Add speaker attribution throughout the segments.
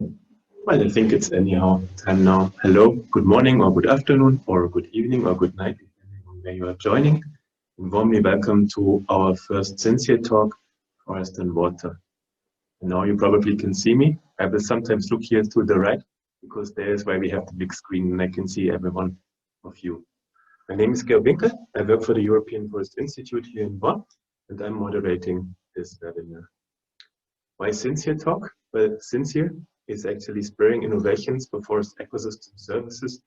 Speaker 1: Well, I think it's anyhow time now. Hello, good morning or good afternoon or good evening or good night, depending on where you are joining. And warmly welcome to our first Sincere Talk, Forest and Water. And now you probably can see me. I will sometimes look here to the right because there is where we have the big screen and I can see every one of you. My name is Georg Winkel. I work for the European Forest Institute here in Bonn and I'm moderating this webinar. Why Sincere Talk? Well, Sincere is actually spurring innovations for forest ecosystem services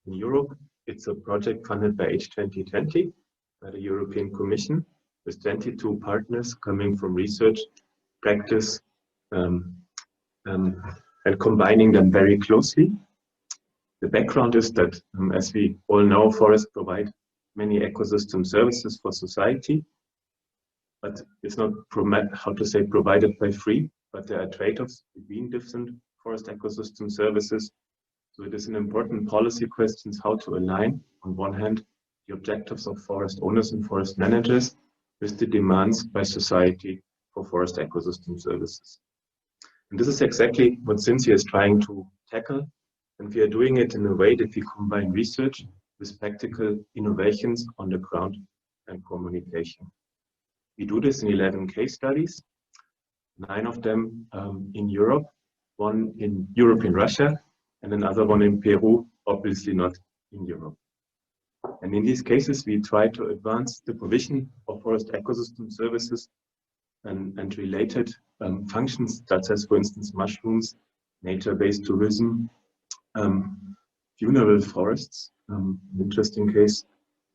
Speaker 1: in Europe. It's a project funded by H2020, by the European Commission, with 22 partners coming from research, practice, and combining them very closely. The background is that, as we all know, forests provide many ecosystem services for society, but it's not, provided by free, but there are trade-offs between different forest ecosystem services. So it is an important policy question how to align, on one hand, the objectives of forest owners and forest managers with the demands by society for forest ecosystem services. And this is exactly what Sincere is trying to tackle. And we are doing it in a way that we combine research with practical innovations on the ground and communication. We do this in 11 case studies, 9 of them in Europe, 1 in Russia, and another one in Peru, obviously not in Europe. And in these cases, we try to advance the provision of forest ecosystem services and related functions, such as, for instance, mushrooms, nature-based tourism, funeral forests, an interesting case,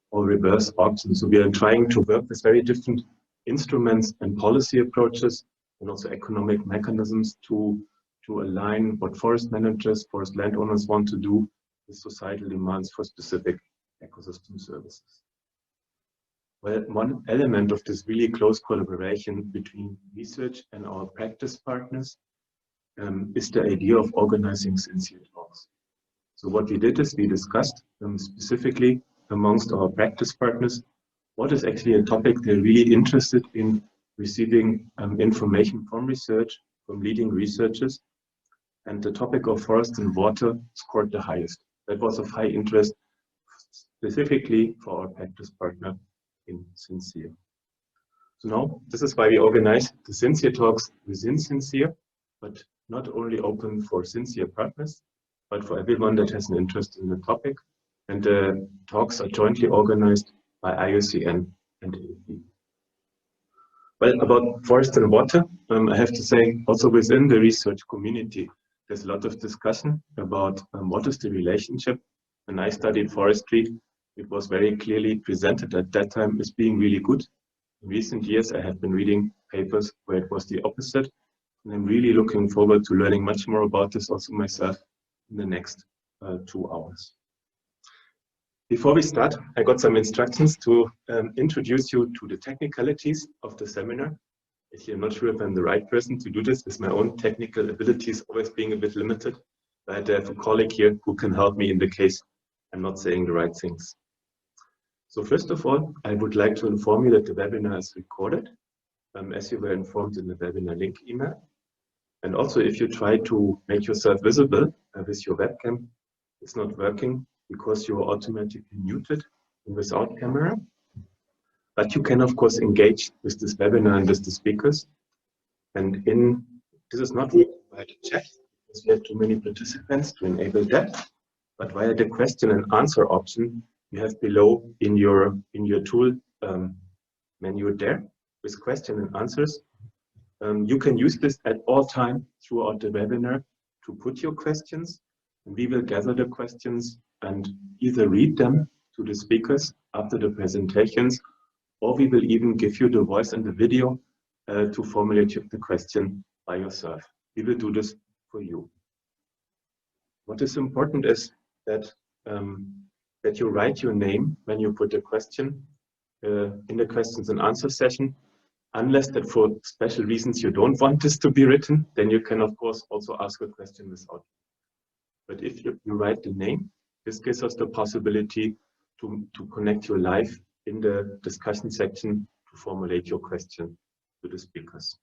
Speaker 1: or reverse auctions. So we are trying to work with very different instruments and policy approaches and also economic mechanisms to align what forest managers, forest landowners want to do with societal demands for specific ecosystem services. Well, one element of this really close collaboration between research and our practice partners is the idea of organizing sincere talks. So what we did is we discussed specifically amongst our practice partners what is actually a topic they're really interested in receiving information from research, from leading researchers, and the topic of forest and water scored the highest. That was of high interest specifically for our practice partner in Sincere. So now, this is why we organize the Sincere Talks within Sincere, but not only open for Sincere partners, but for everyone that has an interest in the topic. And the talks are jointly organized by IUCN and AFB. Well, about forest and water, I have to say, also within the research community, there's a lot of discussion about what is the relationship. When I studied forestry, it was very clearly presented at that time as being really good. In recent years, I have been reading papers where it was the opposite. And I'm really looking forward to learning much more about this also myself in the next 2 hours. Before we start, I got some instructions to introduce you to the technicalities of the seminar. Actually, I'm not sure if I'm the right person to do this, with my own technical abilities always being a bit limited. But I have a colleague here who can help me in the case I'm not saying the right things. So first of all, I would like to inform you that the webinar is recorded, as you were informed in the webinar link email. And also, if you try to make yourself visible with your webcam, it's not working because you are automatically muted and without camera. But you can, of course, engage with this webinar and with the speakers. And this is not really via the chat, because we have too many participants to enable that, but via the question and answer option you have below in your tool menu there, with question and answers. You can use this at all time throughout the webinar to put your questions, and we will gather the questions and either read them to the speakers after the presentations, or we will even give you the voice and the video to formulate the question by yourself. We will do this for you. What is important is that you write your name when you put a question in the questions and answer session. Unless that for special reasons you don't want this to be written, then you can of course also ask a question without. But if you write the name, this gives us the possibility to connect you live in the discussion section to formulate your question to the speakers.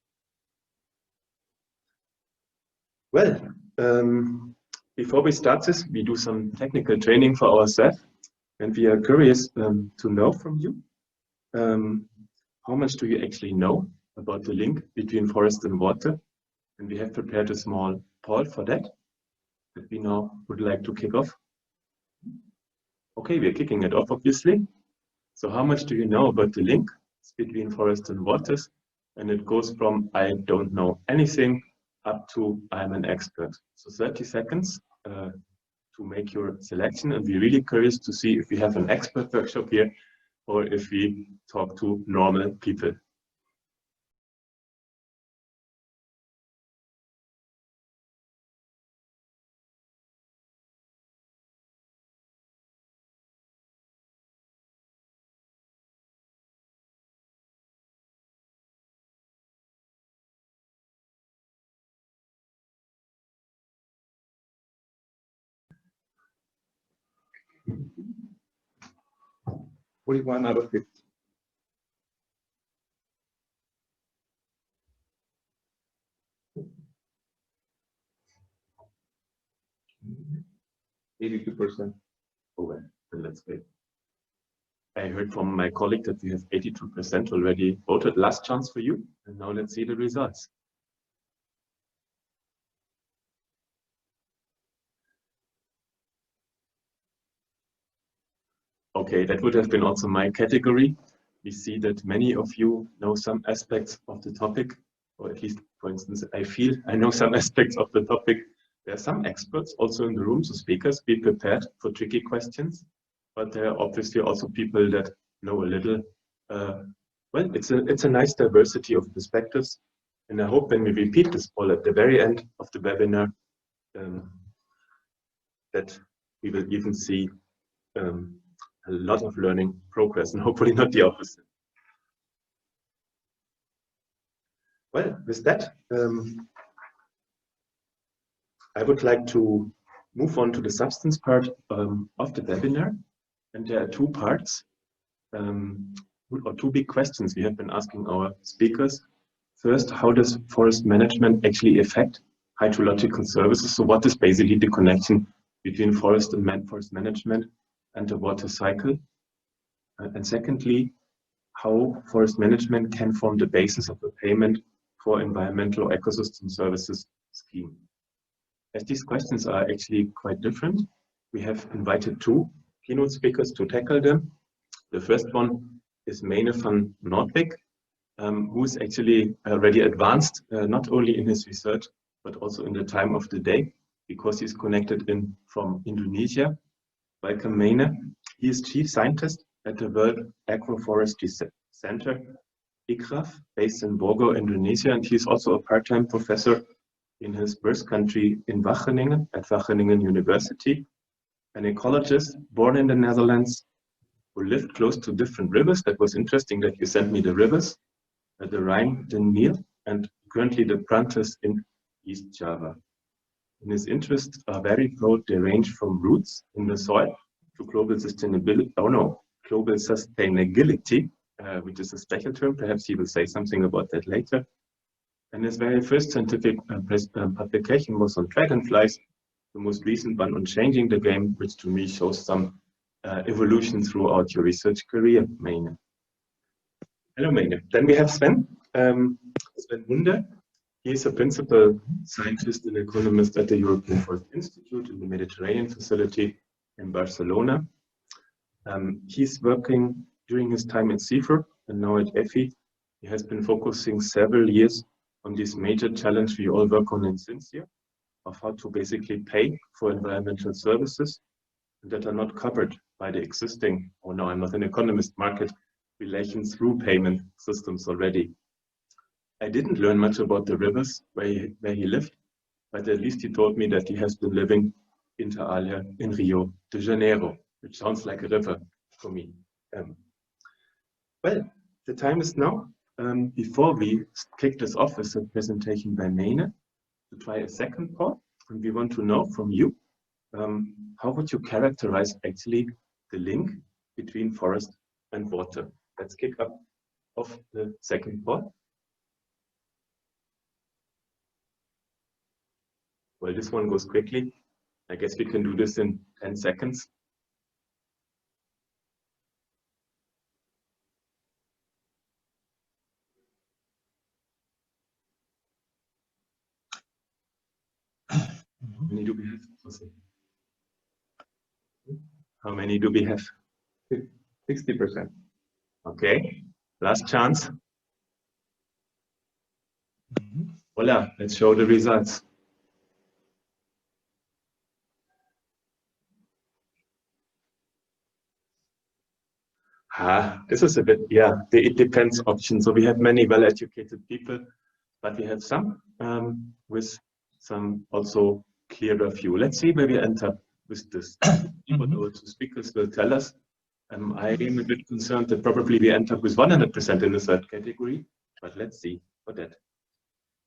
Speaker 1: Well, Before we start this, we do some technical training for ourselves, and we are curious to know from you, how much do you actually know about the link between forest and water? And we have prepared a small poll for that we now would like to kick off. Okay, we're kicking it off, obviously. So how much do you know about the link between forest and waters? And it goes from I don't know anything up to I'm an expert. So 30 seconds to make your selection, and we're really curious to see if we have an expert workshop here or if we talk to normal people. What do you want out of it? %82%. Oh, well, then let's wait. I heard from my colleague that we have 82% already voted. Last chance for you. And now let's see the results. Okay, that would have been also my category. We see that many of you know some aspects of the topic, or at least, for instance, I feel I know some aspects of the topic. There are some experts also in the room, so speakers, be prepared for tricky questions. But there are obviously also people that know a little. Well, it's a nice diversity of perspectives. And I hope when we repeat this poll at the very end of the webinar, that we will even see a lot of learning progress, and hopefully not the opposite. Well, with that, I would like to move on to the substance part of the webinar. And there are two parts, or two big questions we have been asking our speakers. First, how does forest management actually affect hydrological services? So what is basically the connection between forest and forest management and the water cycle? And secondly, how forest management can form the basis of a payment for environmental or ecosystem services scheme. As these questions are actually quite different, we have invited two keynote speakers to tackle them. The first one is Meine van Noordwijk, who is actually already advanced, not only in his research, but also in the time of the day, because he's connected from Indonesia. Welcome, Meine. He is chief scientist at the World Agroforestry Center, ICRAF, based in Bogor, Indonesia, and he's also a part-time professor in his birth country in Wageningen, at Wageningen University, an ecologist born in the Netherlands who lived close to different rivers. That was interesting that you sent me the rivers, the Rhine, the Nile, and currently the Prantas in East Java. And his interests are very broad. They range from roots in the soil to global sustainability, global sustainability, which is a special term. Perhaps he will say something about that later. And his very first scientific publication was on dragonflies, the most recent one on changing the game, which to me shows some evolution throughout your research career, Meine. Hello, Meine. Then we have Sven, Sven Hunde. He is a principal scientist and economist at the European Forest Institute in the Mediterranean facility in Barcelona. He's working during his time at CIFR and now at EFI. He has been focusing several years on this major challenge we all work on in Cincia, of how to basically pay for environmental services that are not covered by the existing, or no, I'm not an economist, market relations through payment systems already. I didn't learn much about the rivers where he lived, but at least he told me that he has been living inter alia in Rio de Janeiro, which sounds like a river for me. Well, the time is now. Before we kick this off with a presentation by Meine, to try a second part, and we want to know from you, how would you characterize actually the link between forest and water? Let's kick off the second part. Well, this one goes quickly. I guess we can do this in 10 seconds. How many do we have? How many do we have? 60%. Okay, last chance. Voila, let's show the results. This is a bit, yeah, the it depends option. So we have many well-educated people, but we have some with some also clearer view. Let's see where we end up with this. What our two speakers will tell us. I am a bit concerned that probably we end up with 100% in the third category, but let's see for that.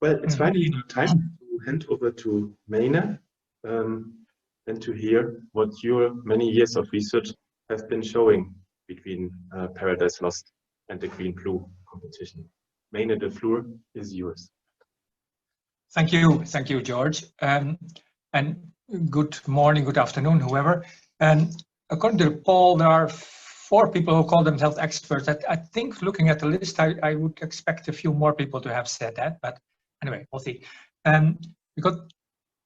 Speaker 1: Well, it's finally now time to hand over to Meine and to hear what your many years of research have been showing between Paradise Lost and the Green-Blue competition. Meine, the floor is yours.
Speaker 2: Thank you, George. And good morning, good afternoon, whoever. According to the poll, there are 4 people who call themselves experts. I think looking at the list, I would expect a few more people to have said that, but anyway, we'll see. Because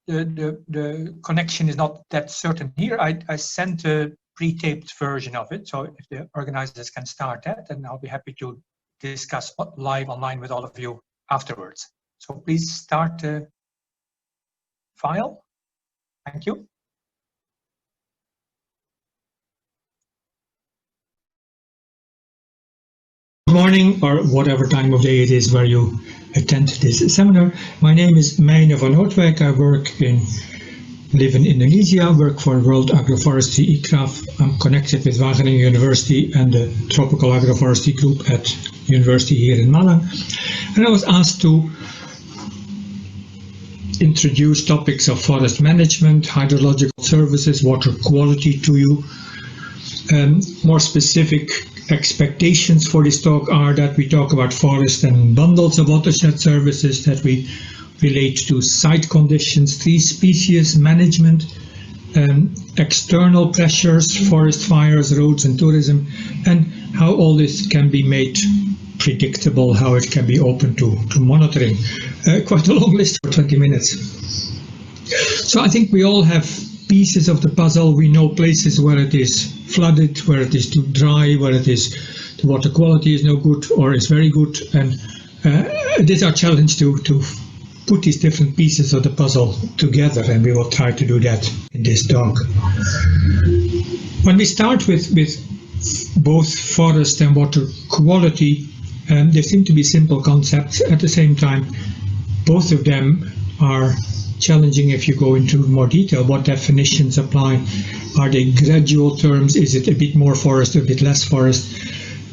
Speaker 2: the connection is not that certain here, I sent a pre-taped version of it, so if the organizers can start that, then I'll be happy to discuss live online with all of you afterwards. So please start the file. Thank you. Good morning, or whatever time of day it is where you attend this seminar. My name is Meine van Noordwijk. I live in Indonesia, work for World Agroforestry ICRAF. I'm connected with Wageningen University and the Tropical Agroforestry Group at University here in Malang. And I was asked to introduce topics of forest management, hydrological services, water quality to you. More specific expectations for this talk are that we talk about forest and bundles of watershed services, that we relate to site conditions, tree species management, external pressures, forest fires, roads and tourism, and how all this can be made predictable, how it can be open to monitoring. Quite a long list for 20 minutes. So I think we all have pieces of the puzzle. We know places where it is flooded, where it is too dry, where it is the water quality is no good or is very good, and it is our challenge to put these different pieces of the puzzle together, and we will try to do that in this talk. When we start with both forest and water quality, there seem to be simple concepts. At the same time, both of them are challenging if you go into more detail. What definitions apply? Are they gradual terms? Is it a bit more forest, a bit less forest,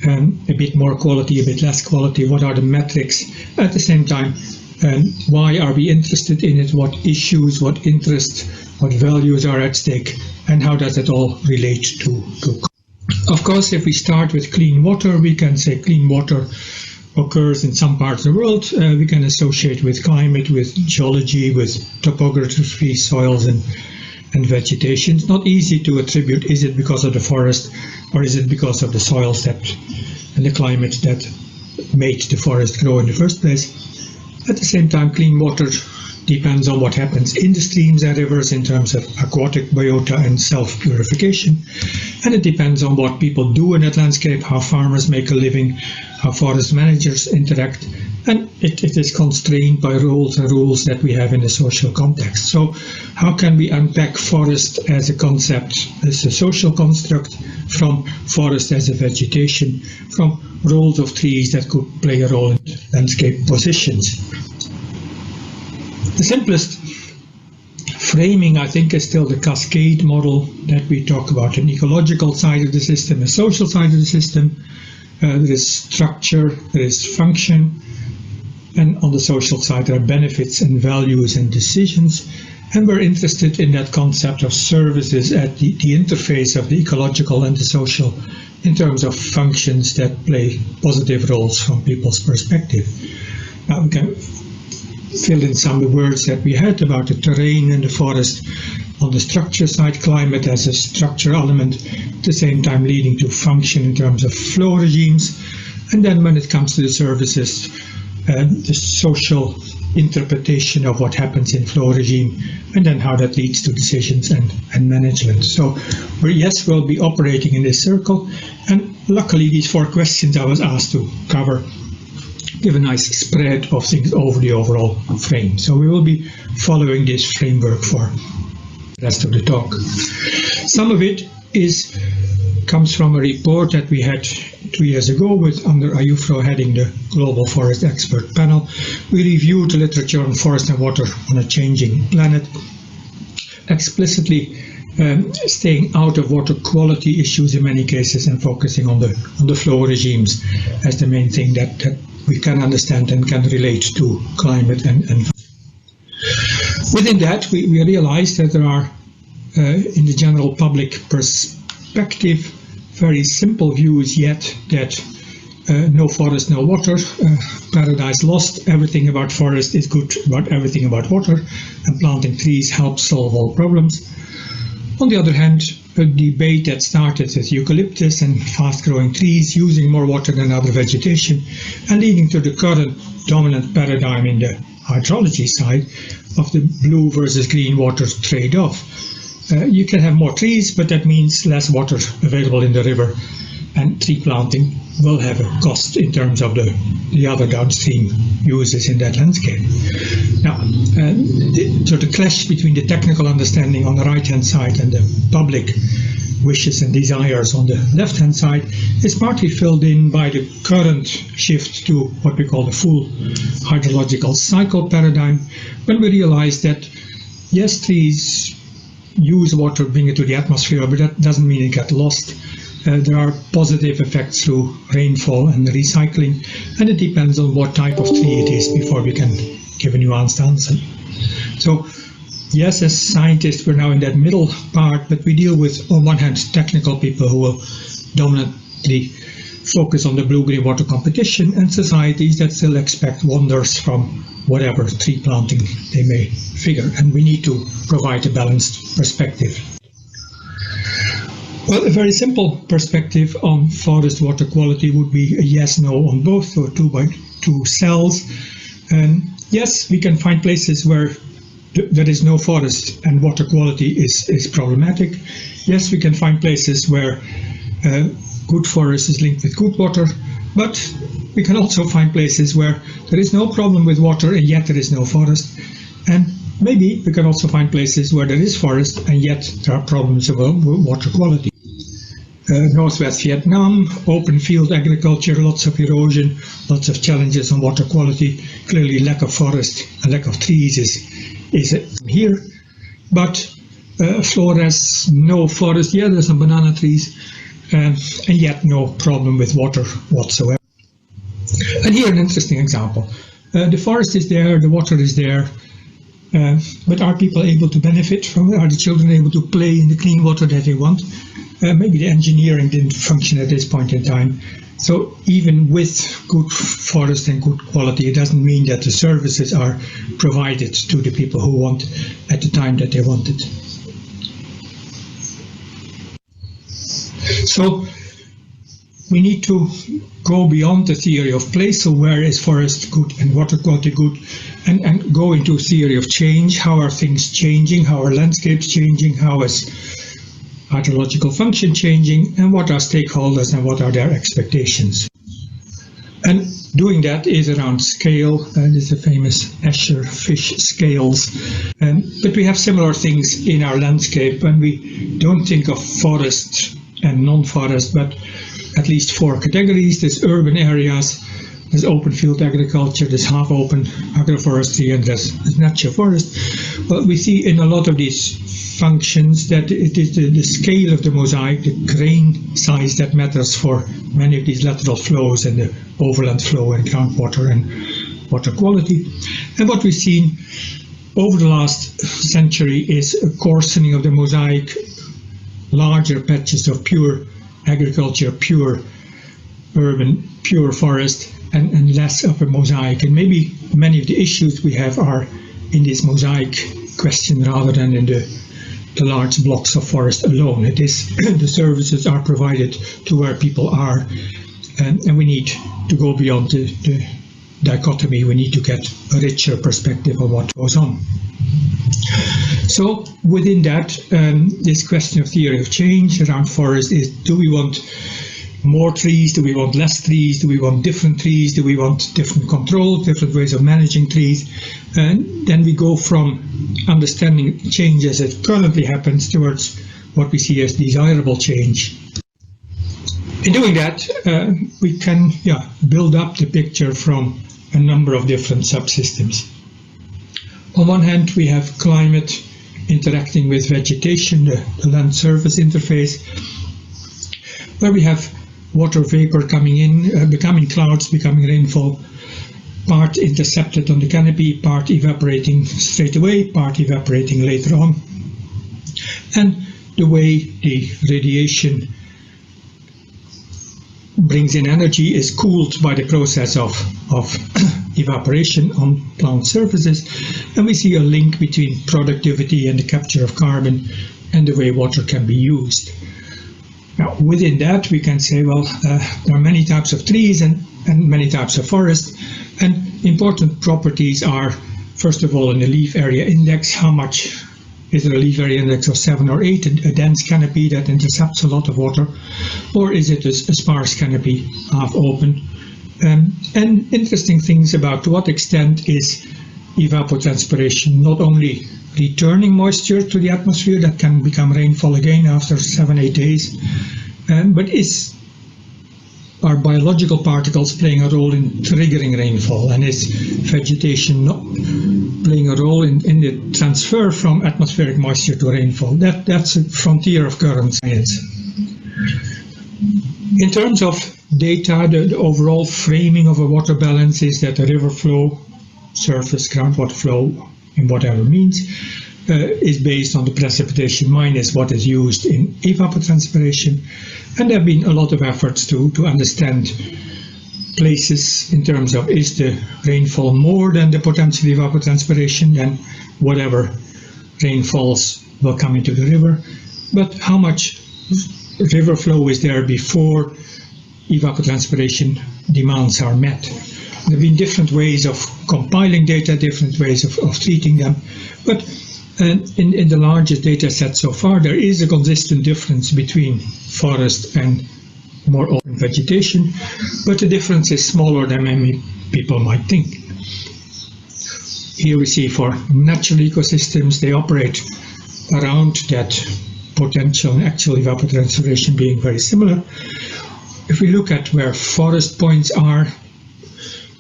Speaker 2: a bit more quality, a bit less quality? What are the metrics? At the same time, why are we interested in it? What issues, what interests, what values are at stake, and how does it all relate to? Of course, if we start with clean water, we can say clean water occurs in some parts of the world. We can associate with climate, with geology, with topography, soils and vegetation. It's not easy to attribute, is it because of the forest or is it because of the soils and the climate that made the forest grow in the first place. At the same time, clean water depends on what happens in the streams and rivers in terms of aquatic biota and self-purification. And it depends on what people do in that landscape, how farmers make a living, how forest managers interact. And it is constrained by roles and rules that we have in the social context. So how can we unpack forest as a concept, as a social construct, from forest as a vegetation, from roles of trees that could play a role in landscape positions? The simplest framing, I think, is still the cascade model that we talk about. An ecological side of the system, a social side of the system. There is structure, there is function, and on the social side there are benefits and values and decisions. And we're interested in that concept of services at the interface of the ecological and the social in terms of functions that play positive roles from people's perspective. Now we can fill in some of the words that we had about the terrain and the forest. On the structure side, climate as a structure element, at the same time leading to function in terms of flow regimes. And then when it comes to the services, the social interpretation of what happens in flow regime, and then how that leads to decisions and management. So we'll be operating in this circle, and luckily these 4 questions I was asked to cover give a nice spread of things over the overall frame. So we will be following this framework for the rest of the talk. Some of it comes from a report that we had 2 years ago under IUFRO heading the Global Forest Expert Panel. We reviewed the literature on forest and water on a changing planet, explicitly staying out of water quality issues in many cases and focusing on the flow regimes as the main thing that we can understand and can relate to climate and within that we realized that there are in the general public perspective very simple views yet that no forest, no water, paradise lost, everything about forest is good about everything about water, and planting trees helps solve all problems. On the other hand, a debate that started with eucalyptus and fast-growing trees using more water than other vegetation and leading to the current dominant paradigm in the hydrology side of the blue versus green water trade-off. You can have more trees, but that means less water available in the river, and tree planting will have a cost in terms of the other downstream uses in that landscape. Now, so the clash between the technical understanding on the right-hand side and the public wishes and desires on the left-hand side is partly filled in by the current shift to what we call the full hydrological cycle paradigm, when we realize that, yes, trees use water, bring it to the atmosphere, but that doesn't mean it gets lost. There are positive effects through rainfall and recycling, and it depends on what type of tree it is before we can give a nuanced answer. So, yes, as scientists, we're now in that middle part, but we deal with, on one hand, technical people who will dominantly focus on the blue-green water competition, and societies that still expect wonders from whatever tree planting they may figure, and we need to provide a balanced perspective. Well, a very simple perspective on forest water quality would be a yes-no on both, so 2 by 2 cells. Yes, we can find places where there is no forest and water quality is problematic. Yes, we can find places where good forest is linked with good water, but we can also find places where there is no problem with water and yet there is no forest. And maybe we can also find places where there is forest and yet there are problems with water quality. Northwest Vietnam, open field agriculture, lots of erosion, lots of challenges on water quality. Clearly lack of forest and lack of trees is here. But Flores, no forest, yeah, there's some banana trees, and yet no problem with water whatsoever. And here an interesting example. The forest is there, the water is there, but are people able to benefit from it? Are the children able to play in the clean water that they want? Maybe the engineering didn't function at this point in time. So even with good forest and good quality, it doesn't mean that the services are provided to the people who want at the time that they want it. So we need to go beyond the theory of place, so where is forest good and water quality good, and go into theory of change. How are things changing? How are landscapes changing? How is hydrological function changing? And what are stakeholders and what are their expectations? And doing that is around scale, and it's the famous Escher fish scales. But we have similar things in our landscape, and we don't think of forest and non-forest, but at least 4 categories. There's urban areas, there's open field agriculture, there's half-open agroforestry, and there's natural forest. But we see in a lot of these functions that it is the scale of the mosaic, the grain size that matters for many of these lateral flows and the overland flow and groundwater and water quality. And what we've seen over the last century is a coarsening of the mosaic, larger patches of pure agriculture, pure urban, pure forest, and less of a mosaic. And maybe many of the issues we have are in this mosaic question rather than in the large blocks of forest alone. It is the services are provided to where people are, and we need to go beyond the dichotomy. We need to get a richer perspective of what goes on. So within that, this question of theory of change around forest is, do we want more trees? Do we want less trees? Do we want different trees? Do we want different controls, different ways of managing trees? And then we go from understanding change as it currently happens towards what we see as desirable change. In doing that, we can build up the picture from a number of different subsystems. On one hand, we have climate interacting with vegetation, the land surface interface, where we have water vapor coming in, becoming clouds, becoming rainfall, part intercepted on the canopy, part evaporating straight away, part evaporating later on. And the way the radiation brings in energy is cooled by the process of evaporation on plant surfaces, and we see a link between productivity and the capture of carbon and the way water can be used. Now, within that, we can say, well, there are many types of trees and many types of forests, and important properties are, first of all, in the leaf area index. How much is there a leaf area index of 7 or 8, a dense canopy that intercepts a lot of water, or is it a sparse canopy, half open? And interesting things about to what extent is evapotranspiration not only returning moisture to the atmosphere that can become rainfall again after 7-8 days, but are biological particles playing a role in triggering rainfall, and is vegetation not playing a role in the transfer from atmospheric moisture to rainfall? That's a frontier of current science. In terms of data, the overall framing of a water balance is that the river flow, surface groundwater flow, in whatever means, is based on the precipitation minus what is used in evapotranspiration. And there have been a lot of efforts to understand places in terms of, is the rainfall more than the potential evapotranspiration, then whatever rainfalls will come into the river, but how much river flow is there before evapotranspiration demands are met. There have been different ways of compiling data, different ways of treating them, but in the largest data set so far, there is a consistent difference between forest and more open vegetation, but the difference is smaller than many people might think. Here we see for natural ecosystems, they operate around that potential and actual evapotranspiration being very similar. If we look at where forest points are,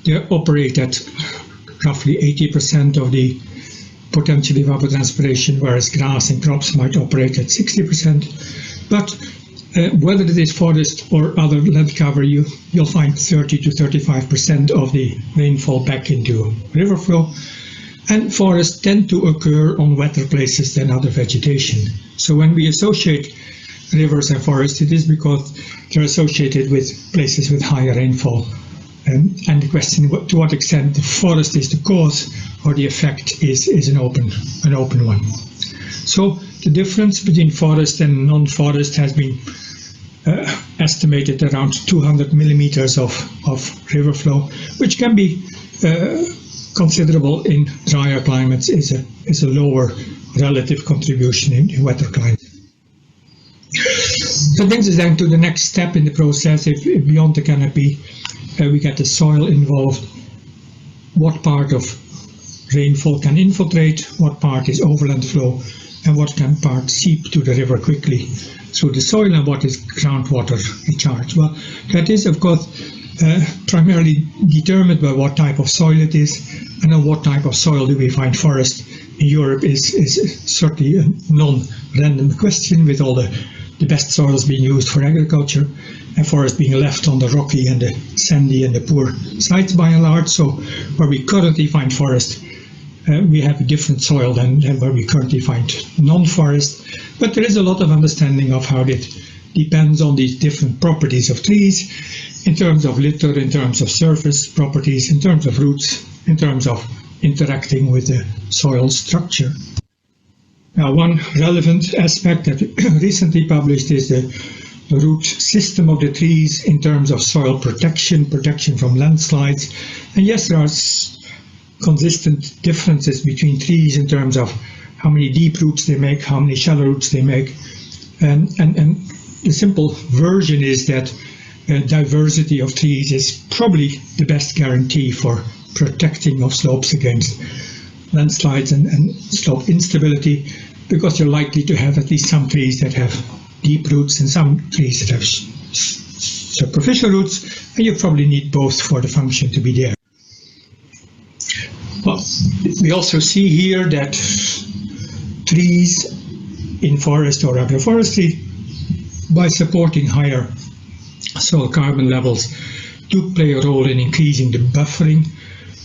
Speaker 2: they operate at roughly 80% of the potential evapotranspiration, whereas grass and crops might operate at 60%. But whether it is forest or other land cover, you'll find 30 to 35% of the rainfall back into river flow. And forests tend to occur on wetter places than other vegetation. So when we associate rivers and forests, it is because they're associated with places with higher rainfall. And the question, to what extent the forest is the cause or the effect is an open one. So the difference between forest and non-forest has been estimated around 200 millimeters of river flow, which can be considerable in drier climates, is a lower relative contribution in wetter climates. That brings us then to the next step in the process. If beyond the canopy we get the soil involved, what part of rainfall can infiltrate, what part is overland flow, and what can part seep to the river quickly through the soil, and what is groundwater recharge. Well, that is, of course, primarily determined by what type of soil it is, and on what type of soil do we find forest. In Europe is certainly a non-random question, with all the best soils being used for agriculture, and forest being left on the rocky and the sandy and the poor sites by and large. So where we currently find forest, we have a different soil than where we currently find non-forest. But there is a lot of understanding of how it depends on these different properties of trees, in terms of litter, in terms of surface properties, in terms of roots, in terms of interacting with the soil structure. Now, one relevant aspect that we recently published is the root system of the trees in terms of soil protection, protection from landslides. And yes, there are consistent differences between trees in terms of how many deep roots they make, how many shallow roots they make. And the simple version is that diversity of trees is probably the best guarantee for protecting of slopes against landslides and slope instability, because you're likely to have at least some trees that have deep roots and some trees that have superficial roots, and you probably need both for the function to be there. Well, we also see here that trees in forest or agroforestry, by supporting higher soil carbon levels, do play a role in increasing the buffering.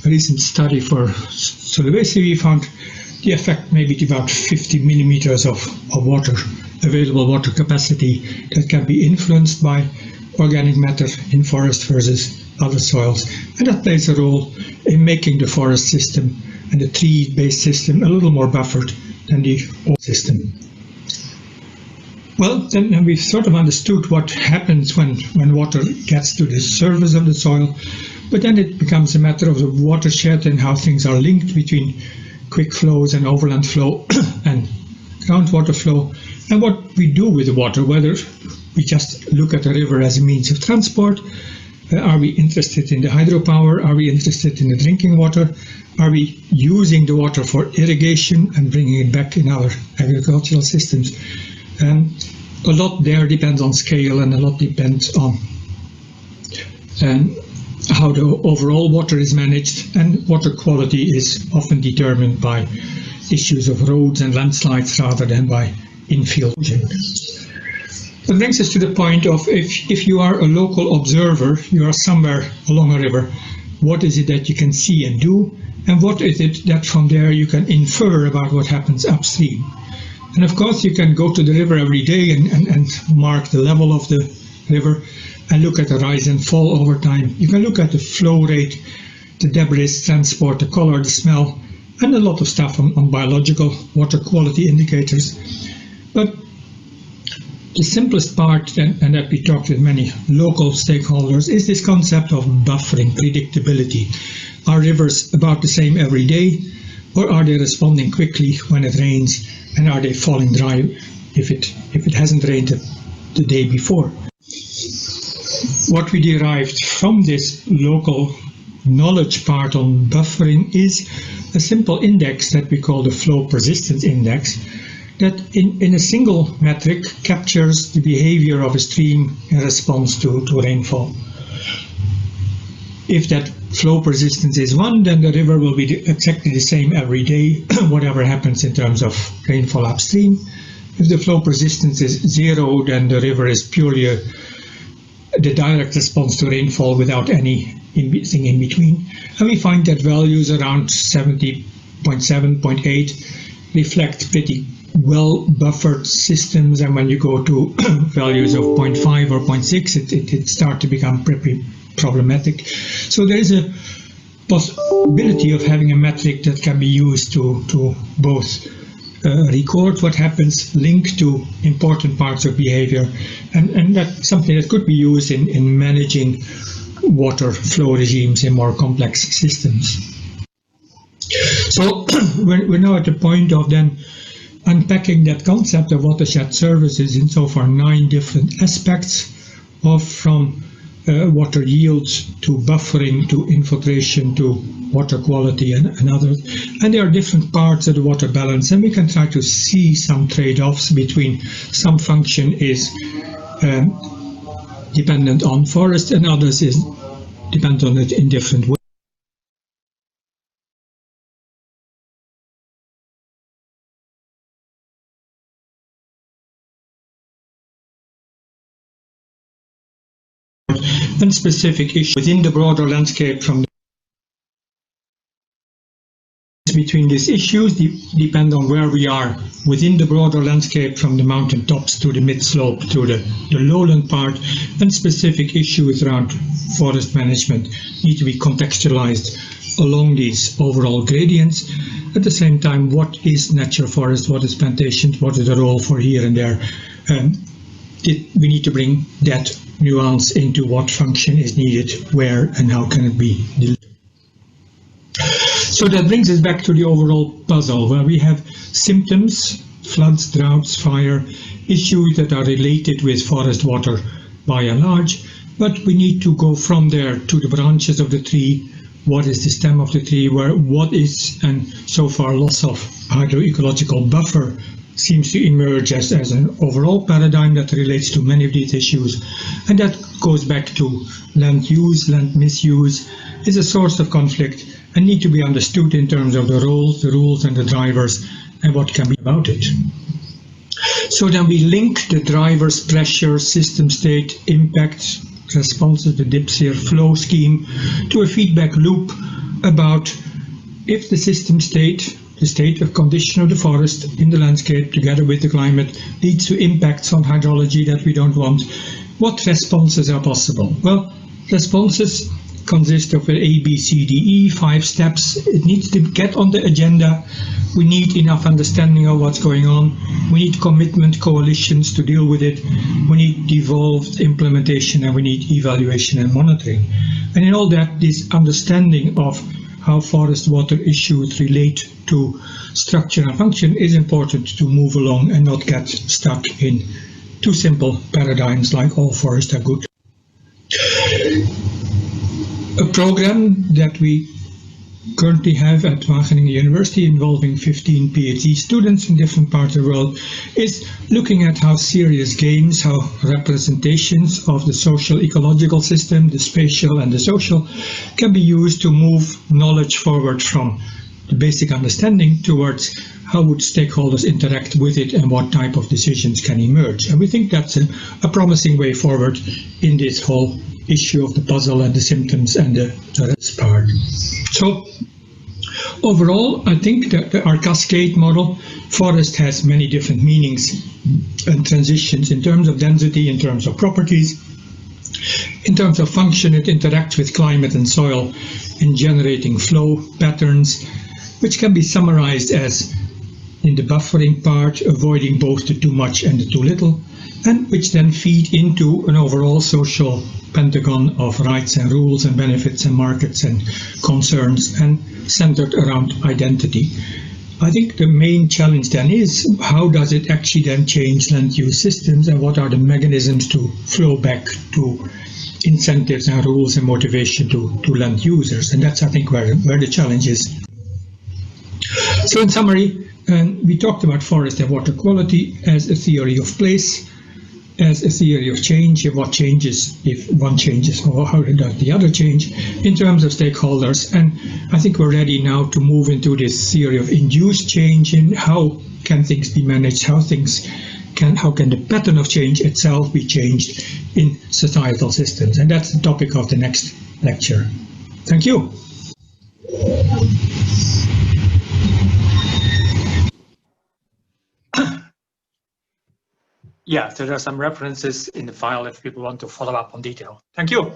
Speaker 2: A recent study for Sulawesi found the effect maybe to about 50 millimeters of water, available water capacity, that can be influenced by organic matter in forest versus other soils. And that plays a role in making the forest system and the tree-based system a little more buffered than the old system. Well, then we've sort of understood what happens when water gets to the surface of the soil, but then it becomes a matter of the watershed and how things are linked between quick flows and overland flow and groundwater flow, and what we do with the water, whether we just look at the river as a means of transport. Are we interested in the hydropower? Are we interested in the drinking water? Are we using the water for irrigation and bringing it back in our agricultural systems? A lot there depends on scale, and a lot depends on how the overall water is managed, and water quality is often determined by issues of roads and landslides rather than by infill. That brings us to the point of if you are a local observer, you are somewhere along a river, what is it that you can see and do, and what is it that from there you can infer about what happens upstream. And of course you can go to the river every day and mark the level of the river and look at the rise and fall over time. You can look at the flow rate, the debris transport, the color, the smell, and a lot of stuff on biological water quality indicators. But the simplest part, and that we talked with many local stakeholders, is this concept of buffering, predictability. Are rivers about the same every day, or are they responding quickly when it rains, and are they falling dry if it hasn't rained the day before? What we derived from this local knowledge part on buffering is a simple index that we call the flow persistence index, that in a single metric captures the behavior of a stream in response to rainfall. If that flow persistence is 1, then the river will be exactly the same every day, whatever happens in terms of rainfall upstream. If the flow persistence is 0, then the river is purely the direct response to rainfall without anything in between. And we find that values around 70.7, 0.8 reflect pretty well buffered systems, and when you go to values of 0.5 or 0.6, it starts to become pretty problematic. So there is a possibility of having a metric that can be used to both record what happens, link to important parts of behavior, and that's something that could be used in managing water flow regimes in more complex systems. So we're now at the point of then unpacking that concept of watershed services in so far 9 different aspects, from water yield to buffering to infiltration to water quality and others. And there are different parts of the water balance, and we can try to see some trade-offs between some function is dependent on forest and others is dependent on it in different ways. And specific issues within the broader landscape from between these issues depend on where we are within the broader landscape, from the mountain tops to the mid-slope to the lowland part, and specific issues around forest management need to be contextualized along these overall gradients. At the same time, what is natural forest, what is plantation, what is the role for here and there. We need to bring that nuance into what function is needed, where, and how can it be delivered. So that brings us back to the overall puzzle, where we have symptoms, floods, droughts, fire, issues that are related with forest water by and large, but we need to go from there to the branches of the tree. What is the stem of the tree, what is, and so far loss of hydroecological buffer seems to emerge as an overall paradigm that relates to many of these issues, and that goes back to land use, land misuse is a source of conflict and need to be understood in terms of the roles, the rules and the drivers and what can be about it. So then we link the drivers, pressure, system state, impact, responses, the DIPSIR flow scheme to a feedback loop about if the system state, the state of condition of the forest in the landscape together with the climate leads to impacts on hydrology that we don't want, what responses are possible? Well, responses consist of an A, B, C, D, E, 5 steps. It needs to get on the agenda. We need enough understanding of what's going on. We need commitment coalitions to deal with it. We need devolved implementation, and we need evaluation and monitoring. And in all that, this understanding of how forest water issues relate to structure and function is important to move along and not get stuck in too simple paradigms like all forests are good. A program that we currently have at Wageningen University involving 15 PhD students in different parts of the world is looking at how serious games, how representations of the social ecological system, the spatial and the social, can be used to move knowledge forward from the basic understanding towards how would stakeholders interact with it and what type of decisions can emerge. And we think that's a promising way forward in this whole issue of the puzzle and the symptoms and the rest part. So overall, I think that our cascade model, forest has many different meanings and transitions in terms of density, in terms of properties, in terms of function. It interacts with climate and soil in generating flow patterns, which can be summarized as in the buffering part, avoiding both the too much and the too little, and which then feed into an overall social pentagon of rights and rules and benefits and markets and concerns, and centered around identity. I think the main challenge then is how does it actually then change land use systems, and what are the mechanisms to flow back to incentives and rules and motivation to land users. And that's, I think, where the challenge is. So in summary, we talked about forest and water quality as a theory of place, as a theory of change, and what changes if one changes, or how does the other change in terms of stakeholders. And I think we're ready now to move into this theory of induced change in how can things be managed, how can the pattern of change itself be changed in societal systems. And that's the topic of the next lecture. Thank you. Yeah, so there are some references in the file if people want to follow up on detail. Thank you.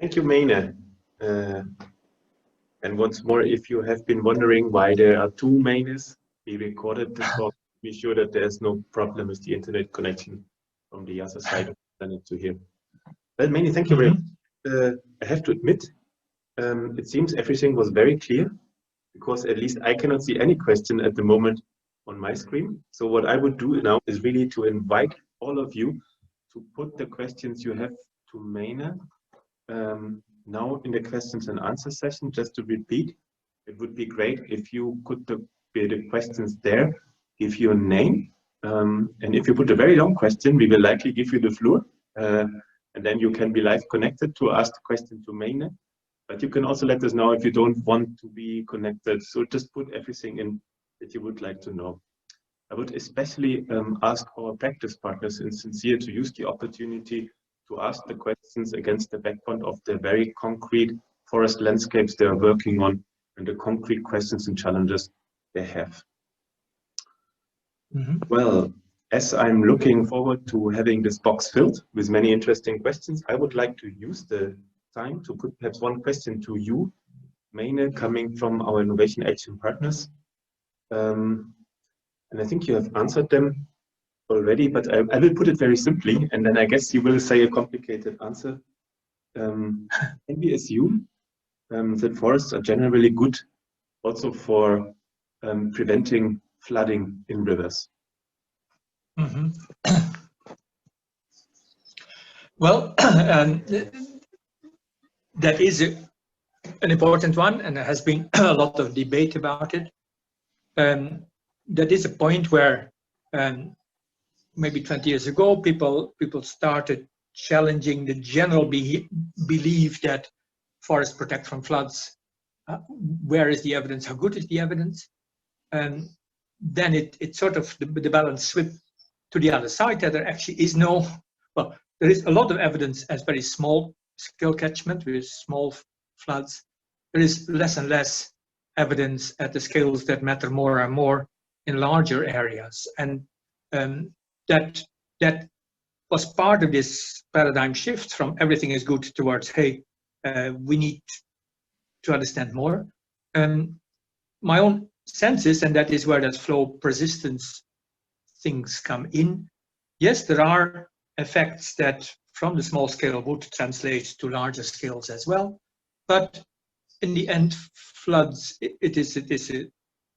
Speaker 1: Thank you, Meine. And once more, if you have been wondering why there are two Meines, we recorded this talk to be sure that there's no problem with the internet connection from the other side of the planet to here. Well, Meine, thank you very much. I have to admit, it seems everything was very clear, because at least I cannot see any question at the moment on my screen. So what I would do now is really to invite all of you to put the questions you have to Meine now in the questions and answer session. Just to repeat, it would be great if you could put the questions there, give your name, and if you put a very long question, we will likely give you the floor, and then you can be live connected to ask the question to Meine. But you can also let us know if you don't want to be connected. So just put everything in that you would like to know. I would especially ask our practice partners in Sincere to use the opportunity to ask the questions against the background of the very concrete forest landscapes they are working on and the concrete questions and challenges they have. Well, as I'm looking forward to having this box filled with many interesting questions, I would like to use the time to put perhaps one question to you, Meine, coming from our Innovation Action Partners. And I think you have answered them already, but I will put it very simply, and then I guess you will say a complicated answer. Can we assume that forests are generally good also for preventing flooding in rivers?
Speaker 3: Mm-hmm. Well, that is an important one, and there has been a lot of debate about it. That is a point where maybe 20 years ago, people started challenging the general belief that forests protect from floods. Where is the evidence? How good is the evidence? And then it sort of, the balance slipped to the other side, that there actually is no, well, there is a lot of evidence as very small scale catchment with small floods. There is less and less evidence at the scales that matter more and more in larger areas. And that was part of this paradigm shift from everything is good towards, hey, we need to understand more. My own sense is, and that is where that flow persistence things come in. Yes, there are effects that from the small scale would translate to larger scales as well. But in the end, floods, it is a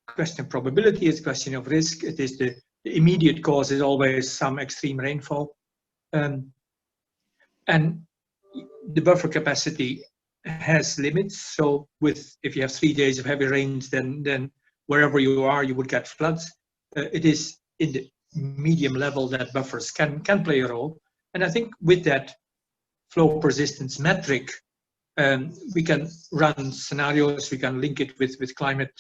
Speaker 3: question of probability, it's a question of risk. It is the immediate cause is always some extreme rainfall. And the buffer capacity has limits. So if you have 3 days of heavy rains, then wherever you are, you would get floods. It is in the medium level that buffers can play a role. And I think with that flow persistence metric, we can run scenarios, we can link it with climate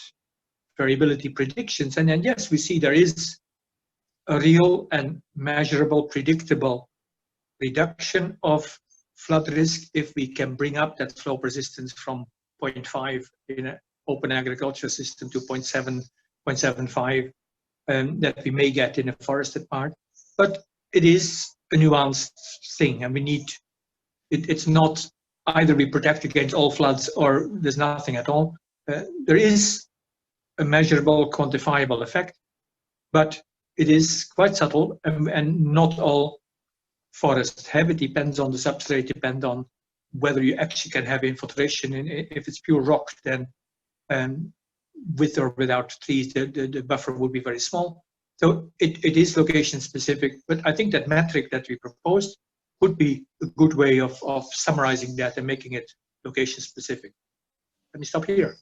Speaker 3: variability predictions. And then, yes, we see there is a real and measurable, predictable reduction of flood risk if we can bring up that flow persistence from 0.5 in an open agriculture system to 0.7, 0.75 that we may get in a forested part. But it is a nuanced thing, and we need, it's not either we protect against all floods or there's nothing at all. There is a measurable, quantifiable effect, but it is quite subtle, and not all forests have it. Depends on the substrate, depends on whether you actually can have infiltration. And if it's pure rock, then with or without trees, the buffer will be very small. So it is location specific, but I think that metric that we proposed would be a good way of summarizing that and making it location specific. Let me stop here.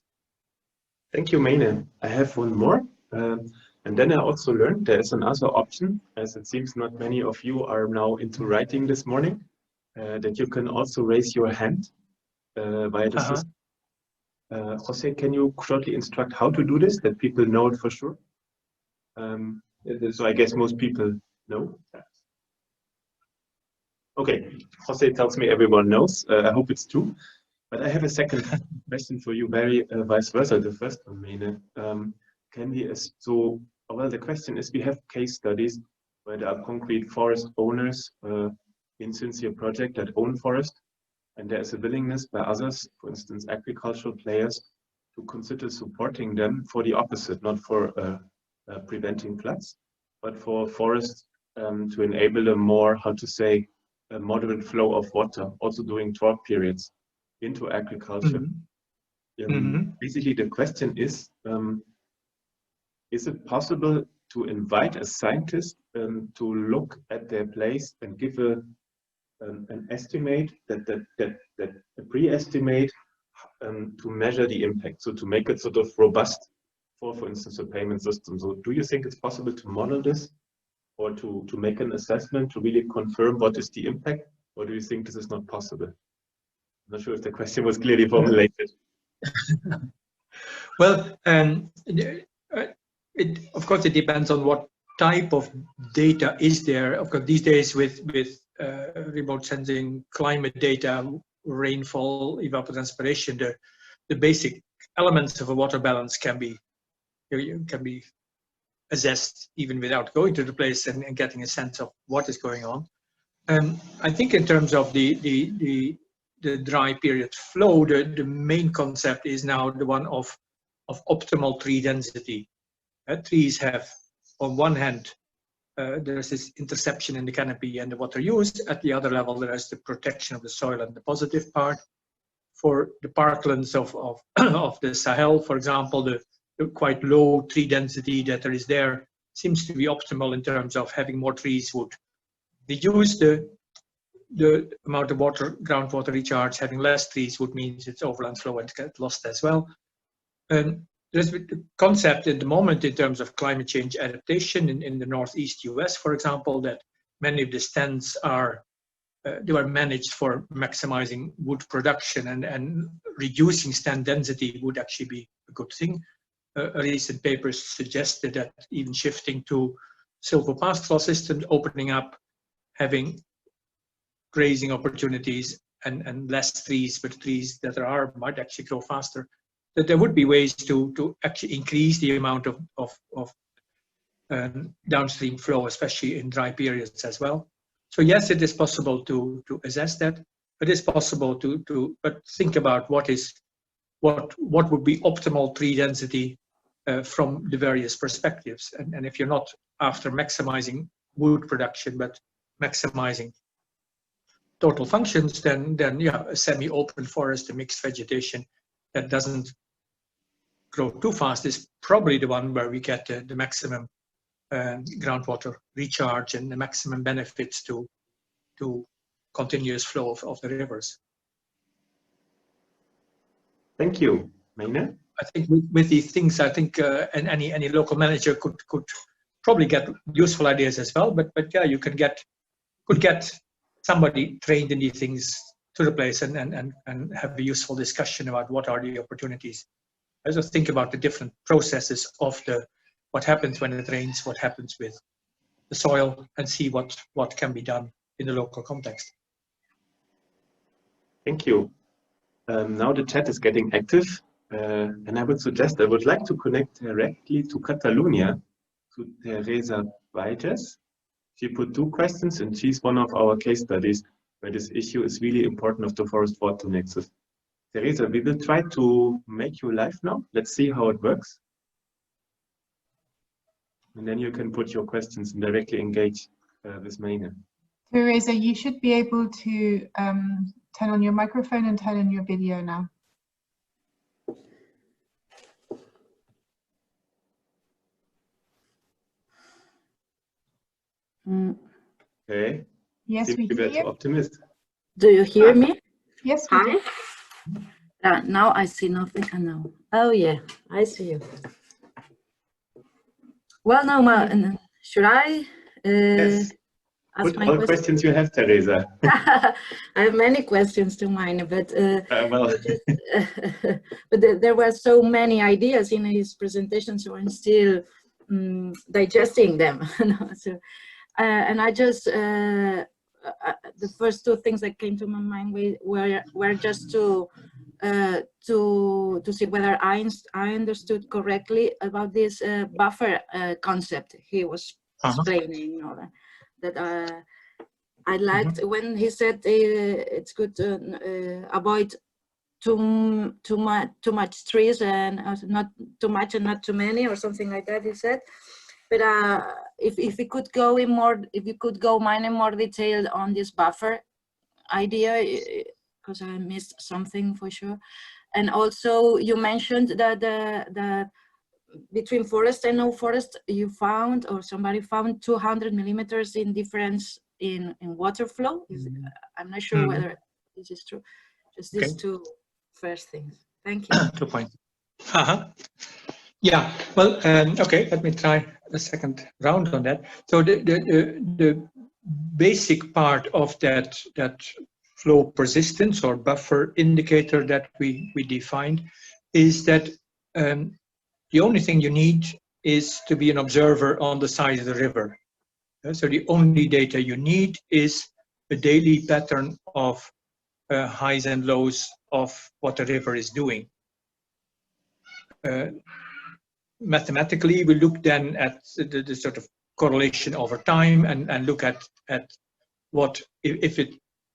Speaker 1: Thank you, Meine. I have one more. And then I also learned there is another option, as it seems not many of you are now into writing this morning, that you can also raise your hand via the system. Jose, can you shortly instruct how to do this, that people know it for sure? So I guess most people know. Okay, Jose tells me everyone knows. I hope it's true. But I have a second question for you, very vice versa, the first one, Meine. Can we, well, the question is, we have case studies where there are concrete forest owners in sincere project that own forest, and there is a willingness by others, for instance, agricultural players, to consider supporting them for the opposite, not for preventing floods, but for forests to enable a more, how to say, a moderate flow of water, also during drought periods, into agriculture. Basically, the question is it possible to invite a scientist to look at their place and give an estimate, a pre-estimate to measure the impact, so to make it sort of robust for instance, a payment system? So do you think it's possible to model this, or to make an assessment to really confirm what is the impact, or do you think this is not possible? I'm not sure if the question was clearly formulated.
Speaker 3: Well, of course, it depends on what type of data is there. Of course, these days with remote sensing, climate data, rainfall, evapotranspiration, the basic elements of a water balance can be assessed even without going to the place and getting a sense of what is going on. I think in terms of the the dry period flow, the main concept is now the one of optimal tree density. Trees have, on one hand, there's this interception in the canopy and the water use. At the other level, there is the protection of the soil and the positive part. For the parklands of the Sahel, for example, the quite low tree density that there is there seems to be optimal in terms of having more trees would reduce the amount of water, groundwater recharge. Having less trees would mean its overland flow and get lost as well. There's the concept at the moment in terms of climate change adaptation in the Northeast US, for example, that many of the stands are they were managed for maximizing wood production, and reducing stand density would actually be a good thing. A recent paper suggested that even shifting to silvopastoral systems, opening up, having grazing opportunities and less trees, but trees that there are might actually grow faster, that there would be ways to actually increase the amount of downstream flow, especially in dry periods as well. So yes, it is possible to assess that. It is possible but think about what would be optimal tree density from the various perspectives. And if you're not after maximizing wood production, but maximizing total functions, then yeah, a semi-open forest, a mixed vegetation that doesn't grow too fast is probably the one where we get the maximum groundwater recharge and the maximum benefits to continuous flow of the rivers.
Speaker 1: Thank you. Meine?
Speaker 3: I think with these things, I think and any local manager could probably get useful ideas as well. But yeah, you could get somebody trained in these things to the place and have a useful discussion about what are the opportunities. I just think about the different processes of what happens when it rains, what happens with the soil, and see what can be done in the local context.
Speaker 1: Thank you. Now the chat is getting active, and I would like to connect directly to Catalonia, to Teresa Baites. She put 2 questions, and she's one of our case studies where this issue is really important of the forest-water nexus. Teresa, we will try to make you live now. Let's see how it works. And then you can put your questions and directly engage with Meine.
Speaker 4: Teresa, you should be able to turn on your microphone and turn on your video now.
Speaker 1: Okay.
Speaker 4: Yes, we hear you.
Speaker 1: Optimist.
Speaker 5: Do you hear me?
Speaker 4: Yes, we
Speaker 5: Hi.
Speaker 4: do.
Speaker 5: Now I see nothing. No. Oh yeah, I see you. Well, no, should I
Speaker 1: Yes.
Speaker 5: ask
Speaker 1: Put
Speaker 5: my
Speaker 1: all questions you have, Teresa.
Speaker 5: I have many questions to mine, but
Speaker 1: Well.
Speaker 5: but there were so many ideas in his presentation, so I'm still digesting them. So, and I just the first 2 things that came to my mind were just to see whether I understood correctly about this buffer concept he was explaining. That I liked when he said it's good to avoid too much trees and not too much and not too many, or something like that. He said, but if we could go in more, if you could go in more detail on this buffer idea, because I missed something for sure. And also you mentioned that the between forest and no forest, you found, or somebody found 200 millimeters in difference in water flow. I'm not sure whether this is true. Just these 2 first things. Thank you.
Speaker 3: 2 points. Yeah. Well, okay. Let me try the second round on that. So the basic part of that flow persistence or buffer indicator that we defined is that the only thing you need is to be an observer on the side of the river. So the only data you need is a daily pattern of highs and lows of what the river is doing. Mathematically, we look then at the sort of correlation over time and look at what if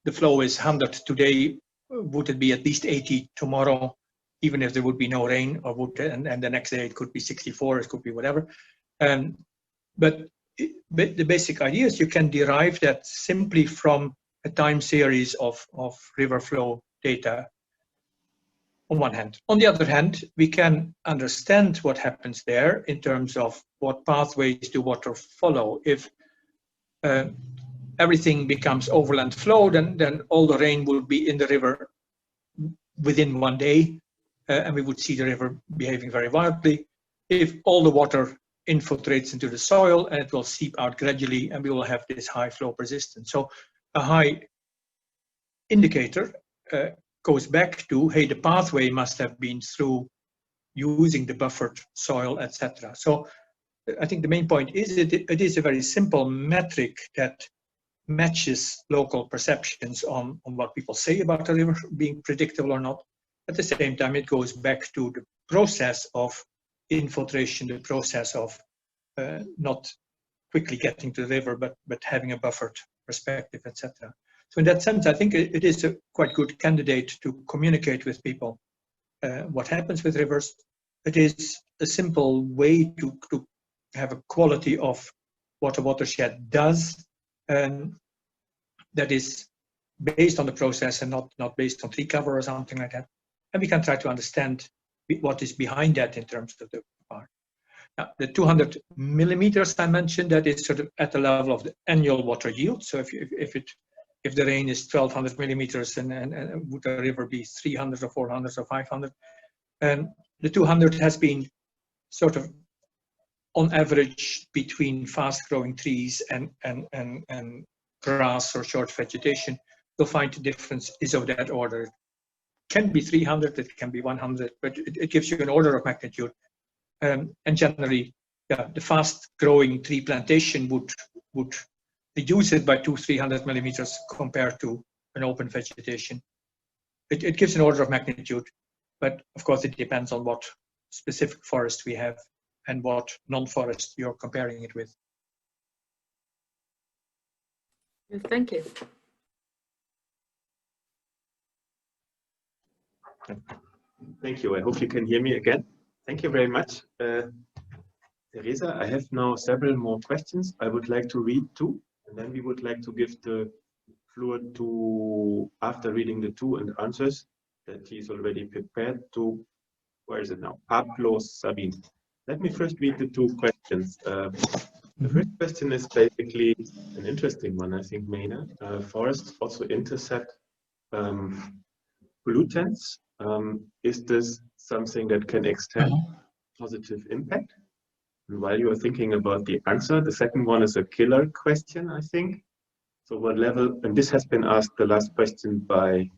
Speaker 3: the flow is 100 today, would it be at least 80 tomorrow, even if there would be no rain, or would and the next day it could be 64, it could be whatever. But the basic idea is you can derive that simply from a time series of river flow data on one hand. On the other hand, we can understand what happens there in terms of what pathways do water follow. If everything becomes overland flow, then all the rain will be in the river within one day, and we would see the river behaving very wildly. If all the water infiltrates into the soil, and it will seep out gradually, and we will have this high flow persistence. So a high indicator goes back to, hey, the pathway must have been through using the buffered soil, etc. So I think the main point is it is a very simple metric that matches local perceptions on what people say about the river being predictable or not. At the same time, it goes back to the process of infiltration, the process of not quickly getting to the river, but having a buffered perspective, etc. So in that sense, I think it is a quite good candidate to communicate with people what happens with rivers. It is a simple way to have a quality of what a watershed does, and that is based on the process and not based on tree cover or something like that. And we can try to understand what is behind that in terms of the part. Now, the 200 millimeters I mentioned, that is sort of at the level of the annual water yield. So if the rain is 1200 millimeters, and would the river be 300 or 400 or 500? And the 200 has been sort of on average between fast-growing trees and grass or short vegetation. You'll find the difference is of that order. It can be 300, it can be 100, but it gives you an order of magnitude. And generally, yeah, the fast-growing tree plantation would reduce it by 200-300 millimeters compared to an open vegetation. It gives an order of magnitude, but of course it depends on what specific forest we have and what non-forest you're comparing it with.
Speaker 5: Thank you.
Speaker 1: Thank you. I hope you can hear me again. Thank you very much. Teresa, I have now several more questions I would like to read too, and then we would like to give the floor to, after reading the two and answers that he's already prepared, to, where is it now? Pablo Sabin. Let me first read the two questions. The first question is basically an interesting one, I think, Meine. Forests also intercept pollutants. Is this something that can extend positive impact? And while you are thinking about the answer, the second one is a killer question, I think. So what level, and this has been asked, the last question by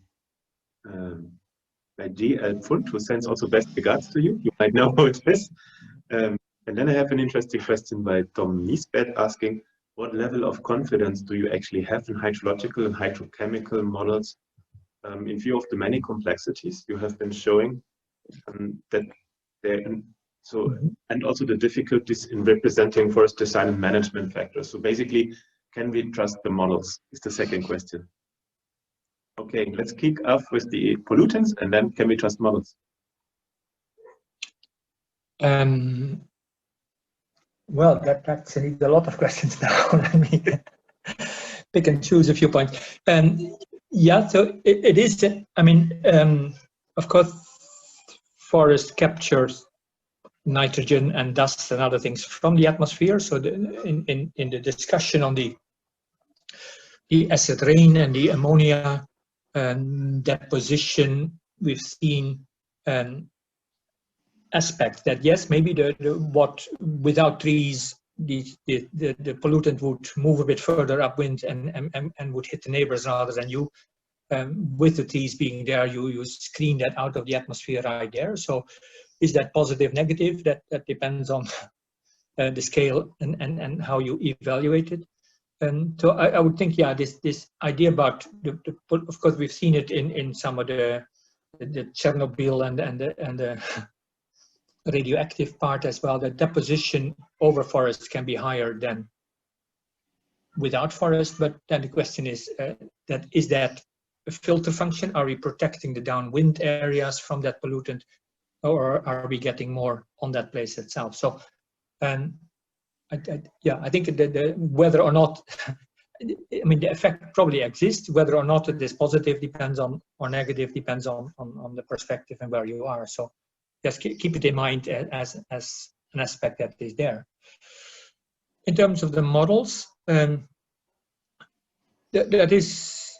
Speaker 1: G.L. Pfund, who sends also best regards to you. You might know who it is. And then I have an interesting question by Tom Niesbet asking, what level of confidence do you actually have in hydrological and hydrochemical models in view of the many complexities you have been showing that there, and also the difficulties in representing forest design and management factors. So basically, can we trust the models is the second question. Okay, let's kick off with the pollutants, and then can we trust models?
Speaker 3: Well, that's indeed a lot of questions now. Let me pick and choose a few points. Yeah, so it is, I mean, of course, forest captures nitrogen and dust and other things from the atmosphere. So in the discussion on the acid rain and the ammonia deposition, we've seen aspects that yes, maybe what without trees the pollutant would move a bit further upwind and would hit the neighbors rather than you. With the trees being there, you screen that out of the atmosphere right there. So is that positive, negative? That depends on the scale and how you evaluate it. And so I would think, yeah, this idea about of course we've seen it in some of the Chernobyl and the radioactive part as well. The deposition over forests can be higher than without forest, but then the question is is that a filter function? Are we protecting the downwind areas from that pollutant, or are we getting more on that place itself? So, yeah, I think that whether or not, I mean, the effect probably exists. Whether or not it is positive depends on, or negative depends on the perspective and where you are. So, just keep it in mind as an aspect that is there. In terms of the models, that is,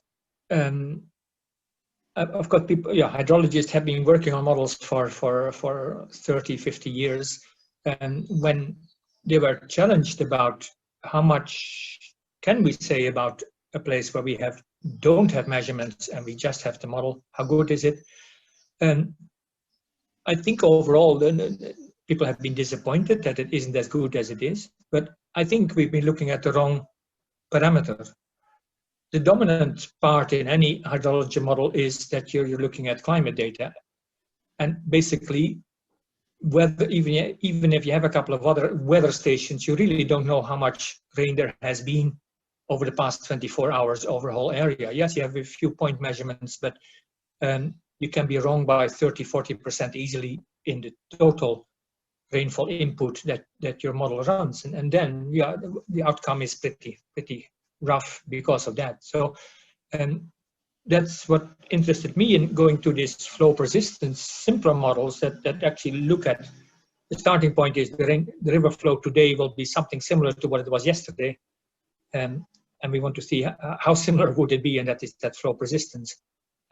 Speaker 3: I've got people, yeah, hydrologists have been working on models for 30, 50 years. And when they were challenged about how much can we say about a place where we don't have measurements and we just have the model, how good is it? And I think overall, people have been disappointed that it isn't as good as it is. But I think we've been looking at the wrong parameter. The dominant part in any hydrology model is that you're looking at climate data. And basically, whether even if you have a couple of other weather stations, you really don't know how much rain there has been over the past 24 hours over a whole area. Yes, you have a few point measurements, but you can be wrong by 30–40% easily in the total rainfall input that your model runs. And then, yeah, the outcome is pretty rough because of that. So that's what interested me in going to this flow persistence simpler models that actually look at the starting point is the river flow today will be something similar to what it was yesterday. And we want to see how similar would it be, and that is that flow persistence.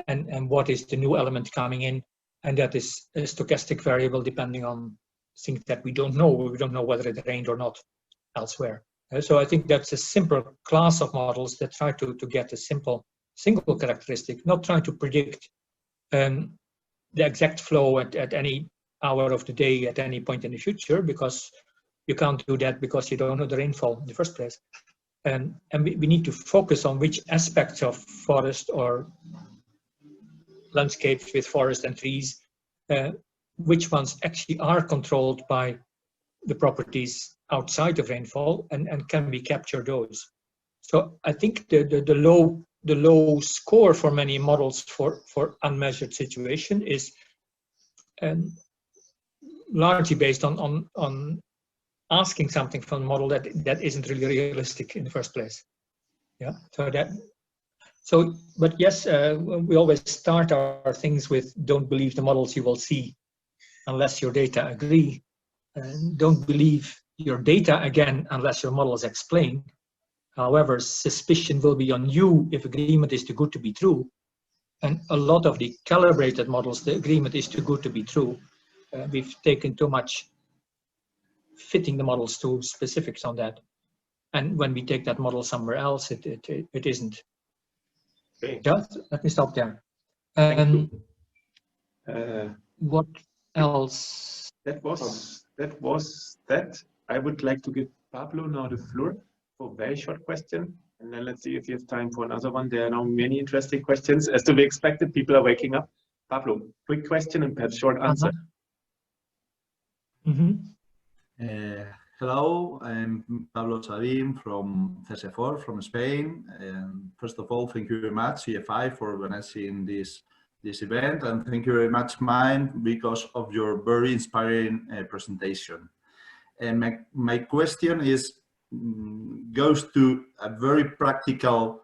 Speaker 3: And what is the new element coming in, and that is a stochastic variable depending on things that we don't know. We don't know whether it rained or not elsewhere. So I think that's a simple class of models that try to get a simple single characteristic, not trying to predict the exact flow at any hour of the day at any point in the future, because you can't do that because you don't know the rainfall in the first place. And we need to focus on which aspects of forest or landscapes with forest and trees, which ones actually are controlled by the properties outside of rainfall, and can we capture those? So I think the low score for many models for unmeasured situation is largely based on asking something from the model that isn't really realistic in the first place. Yeah. But yes, we always start our things with don't believe the models you will see unless your data agree. And don't believe your data again unless your models explain. However, suspicion will be on you if agreement is too good to be true. And a lot of the calibrated models, the agreement is too good to be true. We've taken too much fitting the models to specifics on that. And when we take that model somewhere else, it isn't.
Speaker 1: Okay.
Speaker 3: Just let me stop there. What else?
Speaker 1: That was that. I would like to give Pablo now the floor for a very short question, and then let's see if you have time for another one. There are now many interesting questions. As to be expected, people are waking up. Pablo, quick question and perhaps short answer.
Speaker 6: Hello, I'm Pablo Sarim from CESEFOR from Spain. And first of all, thank you very much, CFI, for organizing this event, and thank you very much, Meine, because of your very inspiring presentation. And my question goes to a very practical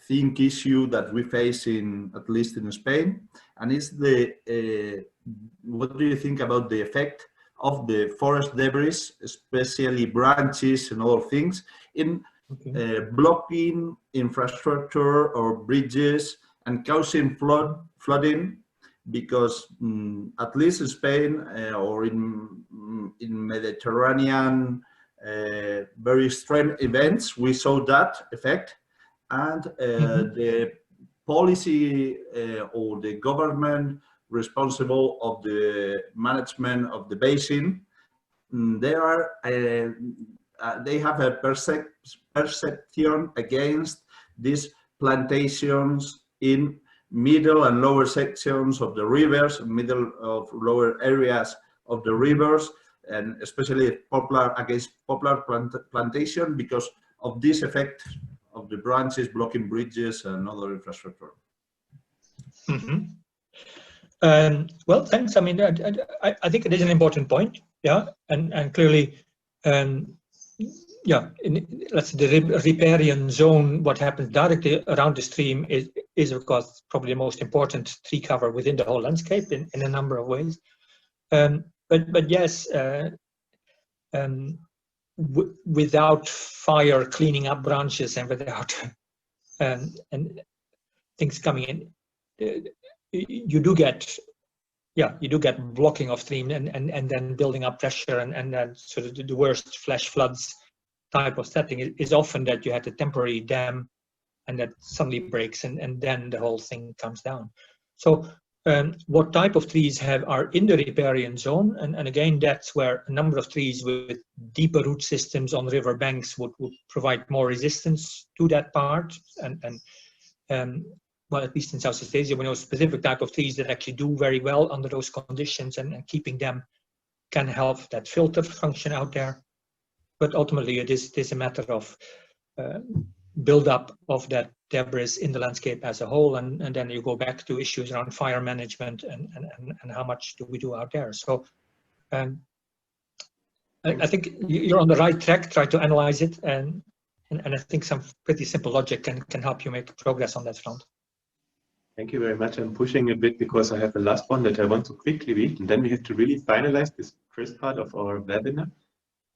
Speaker 6: issue that we face at least in Spain, and it's what do you think about the effect of the forest debris, especially branches and other things, in blocking infrastructure or bridges and causing flooding? Because at least in Spain or in Mediterranean very extreme events, we saw that effect, and the policy or the government responsible of the management of the basin, they have a perception against these plantations in middle and lower sections of the rivers, middle of lower areas of the rivers, and especially against poplar plantation because of this effect of the branches blocking bridges and other infrastructure.
Speaker 3: Well, thanks. I mean, I think it is an important point. Yeah, and clearly, yeah, let's say the riparian zone, what happens directly around the stream is of course probably the most important tree cover within the whole landscape in a number of ways. But yes, without fire cleaning up branches and without and things coming in, you do get blocking of stream and then building up pressure and then sort of the worst flash floods type of setting is often that you had a temporary dam and that suddenly breaks and then the whole thing comes down. So what type of trees are in the riparian zone, and again that's where a number of trees with deeper root systems on river banks would provide more resistance to that part, and well, at least in Southeast Asia we know specific type of trees that actually do very well under those conditions, and keeping them can help that filter function out there. But ultimately it is a matter of build-up of that debris in the landscape as a whole, and then you go back to issues around fire management and how much do we do out there. So I think you're on the right track, try to analyze it, and I think some pretty simple logic can help you make progress on that front.
Speaker 1: Thank you very much. I'm pushing a bit because I have a last one that I want to quickly read, and then we have to really finalize this first part of our webinar.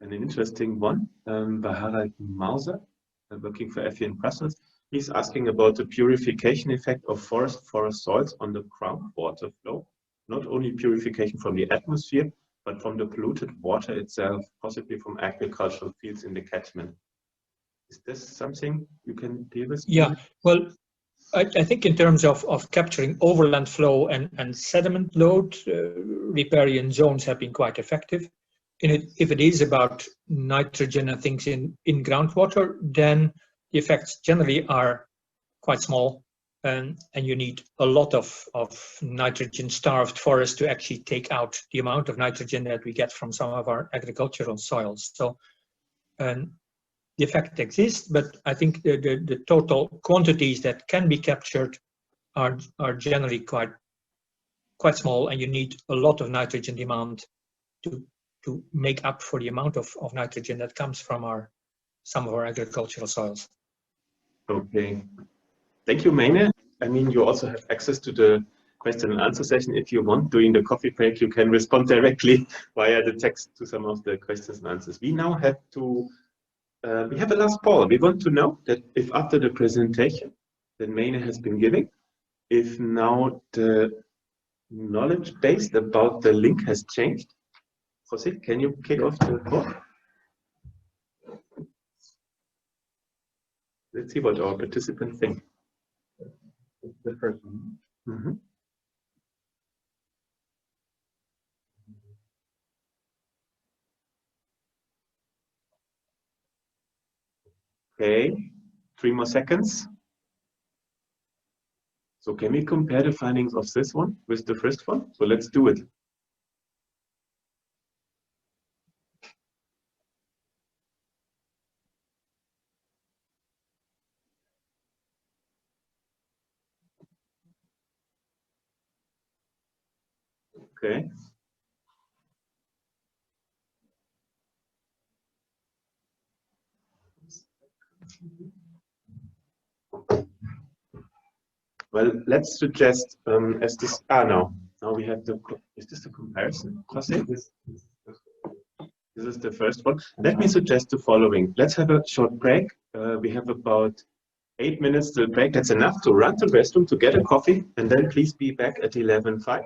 Speaker 1: An interesting one by Harald Mauser, working for FE in Brussels. He's asking about the purification effect of forest soils on the groundwater flow. Not only purification from the atmosphere, but from the polluted water itself, possibly from agricultural fields in the catchment. Is this something you can deal with?
Speaker 3: Yeah, well, I think in terms of capturing overland flow and sediment load, riparian zones have been quite effective. If it is about nitrogen and things in groundwater, then the effects generally are quite small, and you need a lot of nitrogen-starved forest to actually take out the amount of nitrogen that we get from some of our agricultural soils. So the effect exists, but I think the total quantities that can be captured are generally quite small, and you need a lot of nitrogen demand to make up for the amount of nitrogen that comes from some of our agricultural soils.
Speaker 1: Okay, thank you, Meine. I mean, you also have access to the question and answer session. If you want, during the coffee break, you can respond directly via the text to some of the questions and answers. We now have to, we have a last poll. We want to know that if after the presentation that Meine has been giving, if now the knowledge base about the link has changed. Jose, can you kick off the poll? Let's see what our participants think. The first one. Mm-hmm. Okay, 3 more seconds. So can we compare the findings of this one with the first one? So let's do it. Okay. Well, let's suggest as this. Now we have the. Is this the comparison? Jose? This is the first one. Let me suggest the following. Let's have a short break. We have about 8 minutes to break. That's enough to run to the restroom to get a coffee, and then please be back at 11:05.